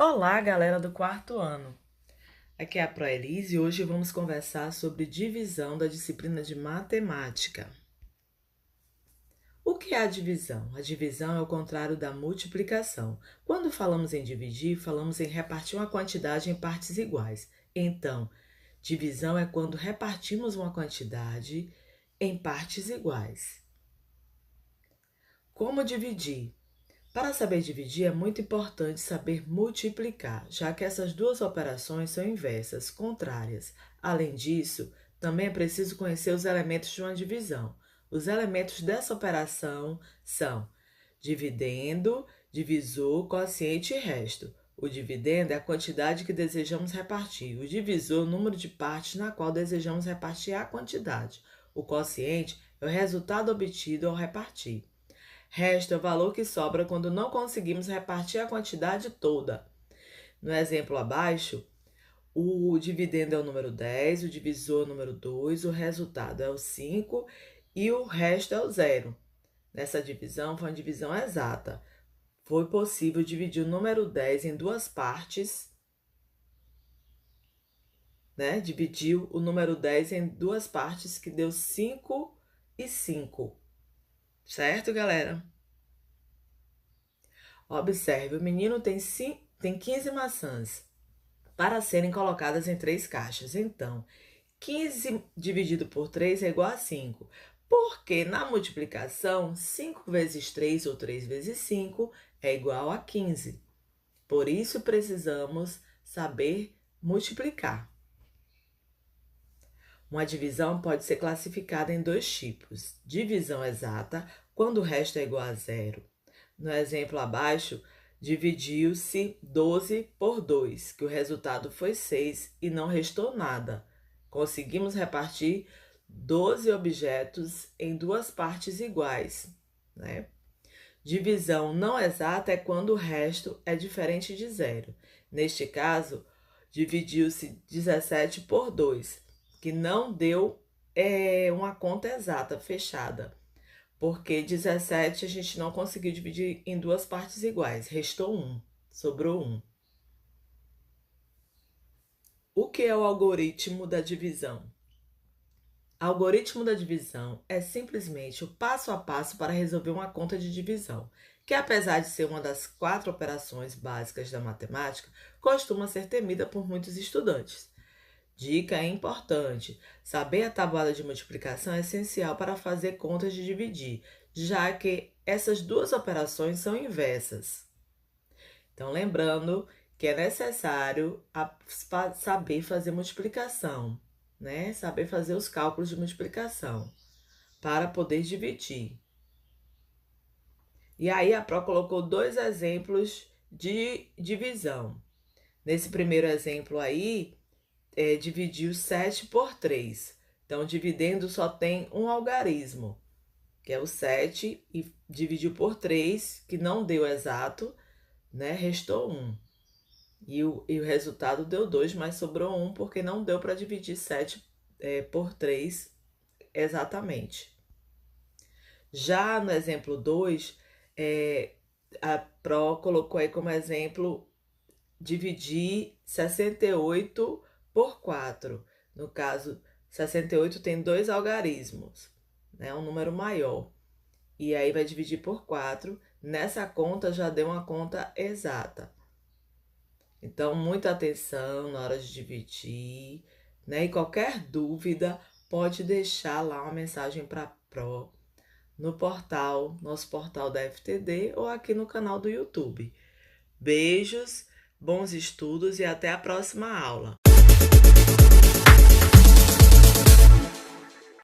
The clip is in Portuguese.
Olá, galera do quarto ano. Aqui é a Proelise e hoje vamos conversar sobre divisão da disciplina de matemática. O que é a divisão? A divisão é o contrário da multiplicação. Quando falamos em dividir, falamos em repartir uma quantidade em partes iguais. Então, divisão é quando repartimos uma quantidade em partes iguais. Como dividir? Para saber dividir, é muito importante saber multiplicar, já que essas duas operações são inversas, contrárias. Além disso, também é preciso conhecer os elementos de uma divisão. Os elementos dessa operação são dividendo, divisor, quociente e resto. O dividendo é a quantidade que desejamos repartir. O divisor, o número de partes na qual desejamos repartir a quantidade. O quociente é o resultado obtido ao repartir. Resto é o valor que sobra quando não conseguimos repartir a quantidade toda. No exemplo abaixo, o dividendo é o número 10, o divisor é o número 2, o resultado é o 5 e o resto é o 0. Nessa divisão foi uma divisão exata. Foi possível dividir o número 10 em duas partes, Dividiu o número 10 em duas partes, que deu 5 e 5. Certo, galera? Observe, o menino tem 15 maçãs para serem colocadas em 3 caixas. Então, 15 dividido por 3 é igual a 5. Porque na multiplicação, 5 vezes 3 ou 3 vezes 5 é igual a 15. Por isso, precisamos saber multiplicar. Uma divisão pode ser classificada em dois tipos. Divisão exata, quando o resto é igual a zero. No exemplo abaixo, dividiu-se 12 por 2, que o resultado foi 6 e não restou nada. Conseguimos repartir 12 objetos em duas partes iguais, Divisão não exata é quando o resto é diferente de zero. Neste caso, dividiu-se 17 por 2, que não deu uma conta exata, fechada. Porque 17 a gente não conseguiu dividir em duas partes iguais. Restou 1, sobrou 1. O que é o algoritmo da divisão? Algoritmo da divisão é simplesmente o passo a passo para resolver uma conta de divisão, que apesar de ser uma das 4 operações básicas da matemática, costuma ser temida por muitos estudantes. Dica importante: saber a tabuada de multiplicação é essencial para fazer contas de dividir, já que essas duas operações são inversas. Então, lembrando que é necessário saber fazer multiplicação, Saber fazer os cálculos de multiplicação para poder dividir. E aí, a Pro colocou 2 exemplos de divisão. Nesse primeiro exemplo aí, dividiu 7 por 3. Então, dividendo só tem um algarismo, que é o 7, e dividiu por 3, que não deu exato, Restou 1. E o resultado deu 2, mas sobrou 1, porque não deu para dividir 7 por 3 exatamente. Já no exemplo 2, a Pro colocou aí como exemplo dividir 68 por 4. No caso, 68 tem 2 algarismos, um número maior. E aí vai dividir por 4. Nessa conta já deu uma conta exata. Então, muita atenção na hora de dividir, E qualquer dúvida, pode deixar lá uma mensagem para a Pro no portal, nosso portal da FTD, ou aqui no canal do YouTube. Beijos, bons estudos e até a próxima aula.